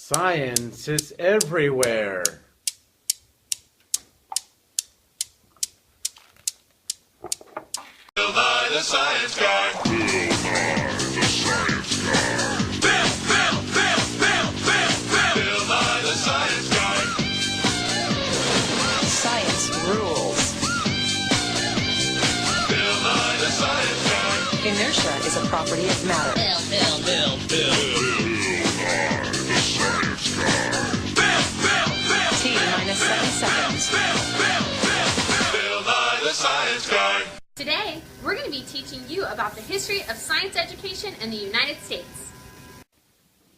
Science is everywhere. Bill Nye the Science Guy. Bill Nye the Science Guy. Bill Nye the Science Guy. Science rules. Bill Nye the Science Guy. Inertia is a property of matter. Bill Nye the Science Guy. T minus 7 seconds. Bill Nye the Science Guy. Today, we're going to be teaching you about the history of science education in the United States.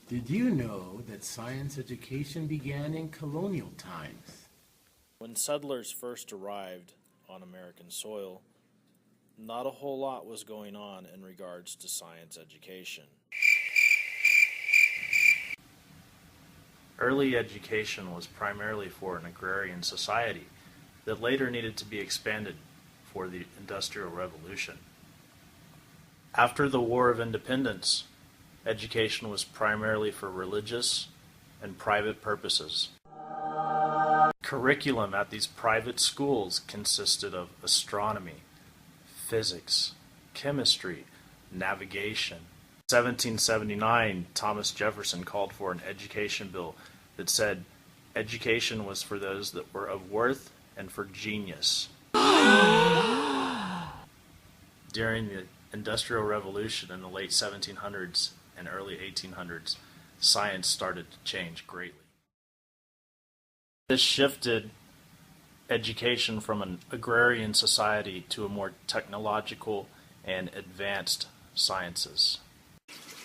Did you know that science education began in colonial times? When settlers first arrived on American soil, not a whole lot was going on in regards to science education. Early education was primarily for an agrarian society that later needed to be expanded for the Industrial Revolution. After the War of Independence, education was primarily for religious and private purposes. Curriculum at these private schools consisted of astronomy, physics, chemistry, navigation. In 1779, Thomas Jefferson called for an education bill that said education was for those that were of worth and for genius. During the Industrial Revolution in the late 1700s and early 1800s, science started to change greatly. This shifted education from an agrarian society to a more technological and advanced sciences.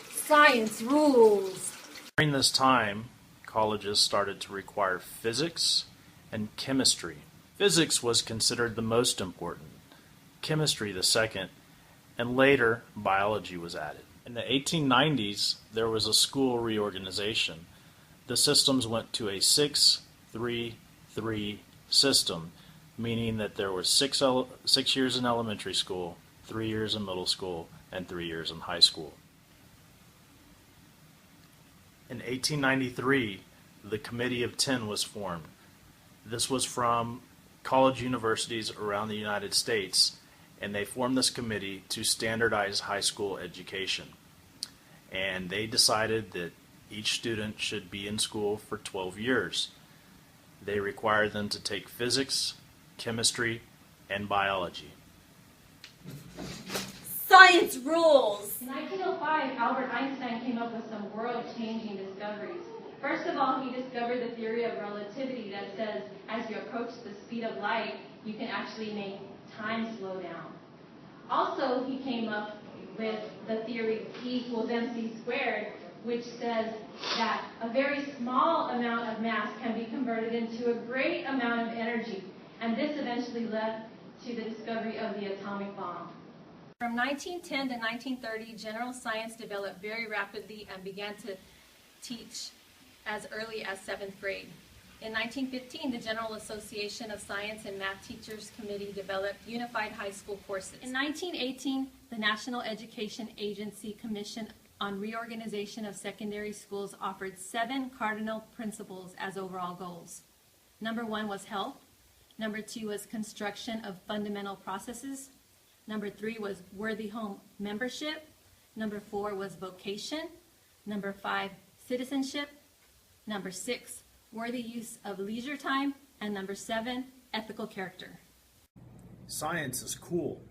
Science rules. During this time, colleges started to require physics and chemistry. Physics was considered the most important, chemistry the second, and later biology was added. In the 1890s, there was a school reorganization. The systems went to a 6-3-3 system, meaning that there were 6 years in elementary school, 3 years in middle school, and 3 years in high school. In 1893, the Committee of 10 was formed. This was from college universities around the United States, and they formed this committee to standardize high school education. And they decided that each student should be in school for 12 years. They required them to take physics, chemistry, and biology. Science rules. In 1905, Albert Einstein came up with some world-changing discoveries. First of all, he discovered the theory of relativity that says as you approach the speed of light, you can actually make time slow down. Also, he came up with the theory E equals mc squared, which says that a very small amount of mass can be converted into a great amount of energy. And this eventually led to the discovery of the atomic bomb. From 1910 to 1930, general science developed very rapidly and began to teach as early as 7th grade. In 1915, the General Association of Science and Math Teachers Committee developed unified high school courses. In 1918, the National Education Agency Commission on Reorganization of Secondary Schools offered 7 cardinal principles as overall goals. Number 1 was health. Number 2 was construction of fundamental processes. Number 3 was worthy home membership. Number 4 was vocation. Number 5, citizenship. Number 6, worthy use of leisure time. And number 7, ethical character. Science is cool.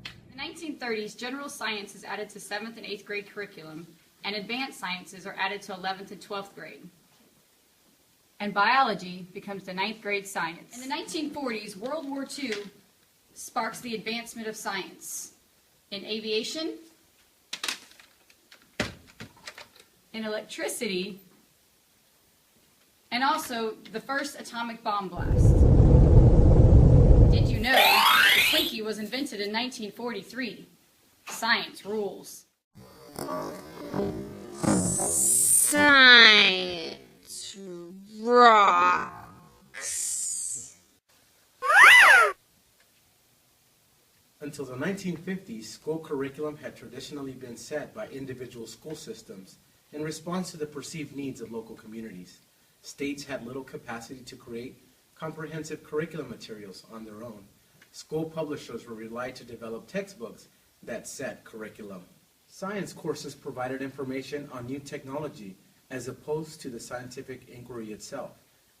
In the 1930s, general science is added to 7th and 8th grade curriculum, and advanced sciences are added to 11th and 12th grade. And biology becomes the 9th grade science. In the 1940s, World War II sparks the advancement of science in aviation, in electricity, and also the first atomic bomb blast. Did you know the Slinky was invented in 1943? Science rules. Science rocks. Until the 1950s, school curriculum had traditionally been set by individual school systems in response to the perceived needs of local communities. States had little capacity to create comprehensive curriculum materials on their own. School publishers were relied to develop textbooks that set curriculum. Science courses provided information on new technology as opposed to the scientific inquiry itself,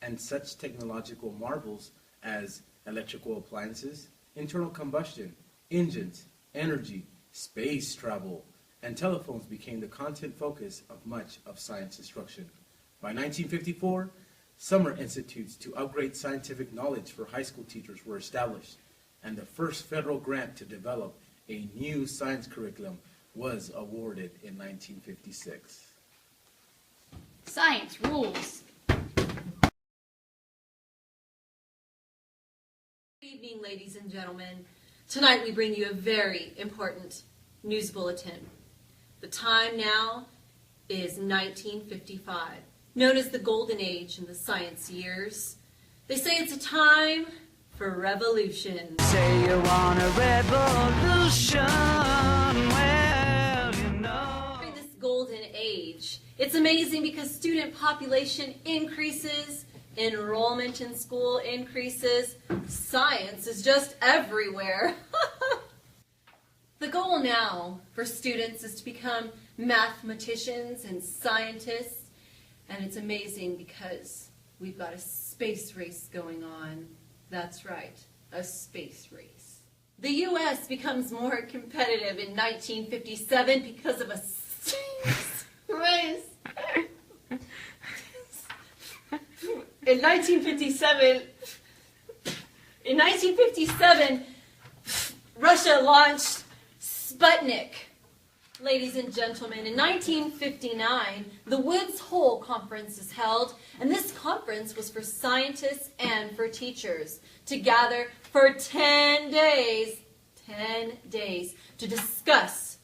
and such technological marvels as electrical appliances, internal combustion, engines, energy, space travel, and telephones became the content focus of much of science instruction. By 1954, summer institutes to upgrade scientific knowledge for high school teachers were established, and the first federal grant to develop a new science curriculum was awarded in 1956. Science rules. Good evening, ladies and gentlemen. Tonight we bring you a very important news bulletin. The time now is 1955, known as the golden age in the science years. They say it's a time for revolution. Say you want a revolution, well, you know. During this golden age, it's amazing because student population increases, enrollment in school increases, science is just everywhere. The goal now for students is to become mathematicians and scientists, and it's amazing because we've got a space race going on. That's right, a space race. The U.S. becomes more competitive in 1957 because of a space race. In 1957, Russia launched Sputnik. Ladies and gentlemen, in 1959, the Woods Hole Conference is held, and this conference was for scientists and for teachers to gather for 10 days to discuss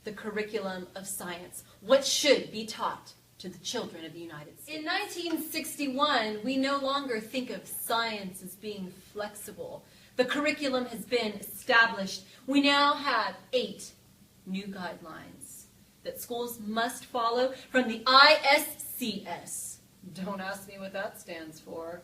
the curriculum of science, what should be taught to the children of the United States. In 1961, we no longer think of science as being flexible. The curriculum has been established. We now have 8 new guidelines that schools must follow from the ISCS. Don't ask me what that stands for.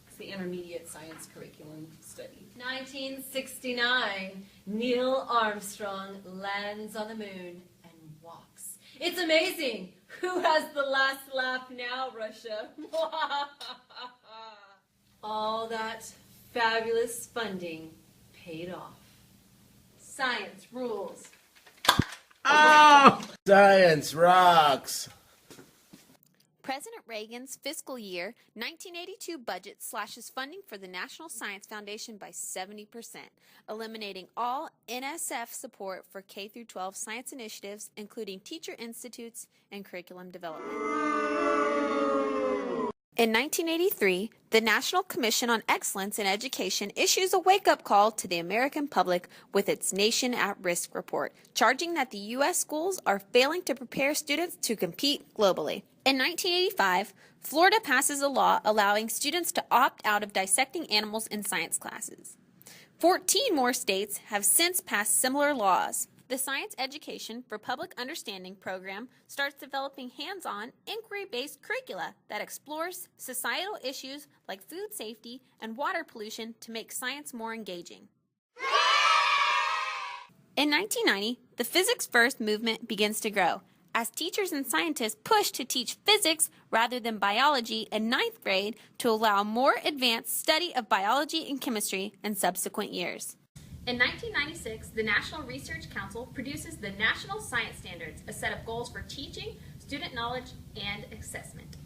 It's the Intermediate Science Curriculum Study. 1969, Neil Armstrong lands on the moon and walks. It's amazing. Who has the last laugh now, Russia? All that fabulous funding paid off. Science rules. Oh! Science rocks! President Reagan's fiscal year 1982 budget slashes funding for the National Science Foundation by 70%, eliminating all NSF support for K-12 science initiatives, including teacher institutes and curriculum development. In 1983, the National Commission on Excellence in Education issues a wake-up call to the American public with its Nation at Risk report, charging that the U.S. schools are failing to prepare students to compete globally. In 1985, Florida passes a law allowing students to opt out of dissecting animals in science classes. 14 more states have since passed similar laws. The Science Education for Public Understanding program starts developing hands-on, inquiry-based curricula that explores societal issues like food safety and water pollution to make science more engaging. In 1990, the Physics First movement begins to grow, as teachers and scientists push to teach physics rather than biology in 9th grade to allow more advanced study of biology and chemistry in subsequent years. In 1996, the National Research Council produces the National Science Standards, a set of goals for teaching, student knowledge, and assessment.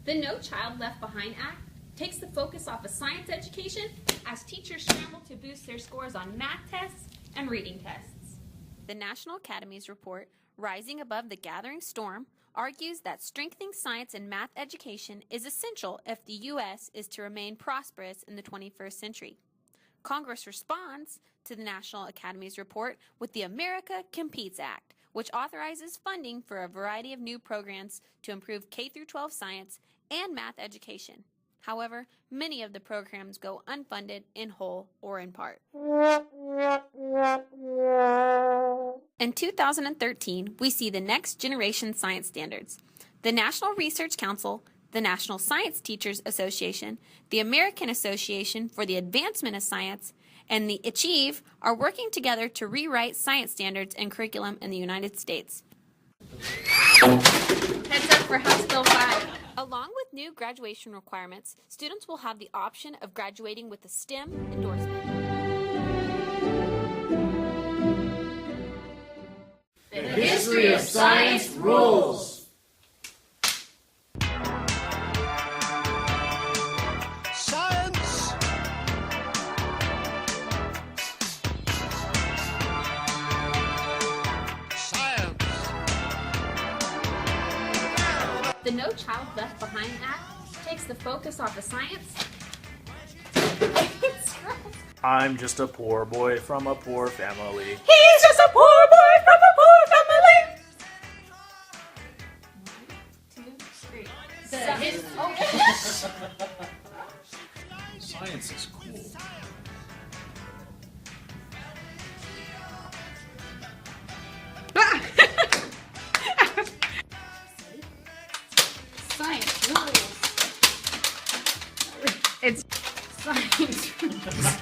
The No Child Left Behind Act takes the focus off of science education as teachers scramble to boost their scores on math tests and reading tests. The National Academy's report, Rising Above the Gathering Storm, argues that strengthening science and math education is essential if the U.S. is to remain prosperous in the 21st century. Congress responds to the National Academy's report with the America Competes Act, which authorizes funding for a variety of new programs to improve K-12 science and math education. However, many of the programs go unfunded in whole or in part. In 2013, we see the Next Generation Science Standards. The National Research Council, the National Science Teachers Association, the American Association for the Advancement of Science, and the Achieve are working together to rewrite science standards and curriculum in the United States. Heads up for House Bill 5. Along with new graduation requirements, students will have the option of graduating with a STEM endorsement. The history of science rules. Science! Science! The No Child Left Behind Act takes the focus off of science. I'm just a poor boy from a poor family. He's just a poor boy from a poor family. 1, 2, 3. Science is cool. Science rules. It's science rules.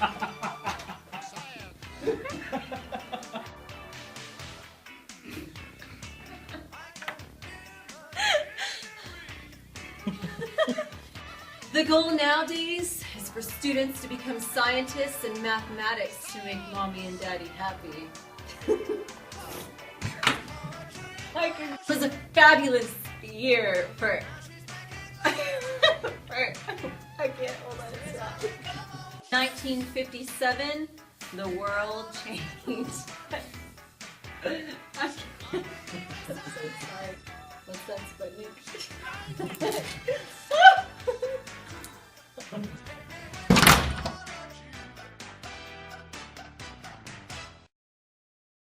The goal nowadays is for students to become scientists and mathematics to make mommy and daddy happy. It was a fabulous year for I can't hold on, stop. 1957, the world changed. I'm so sorry. What's that, Sputnik?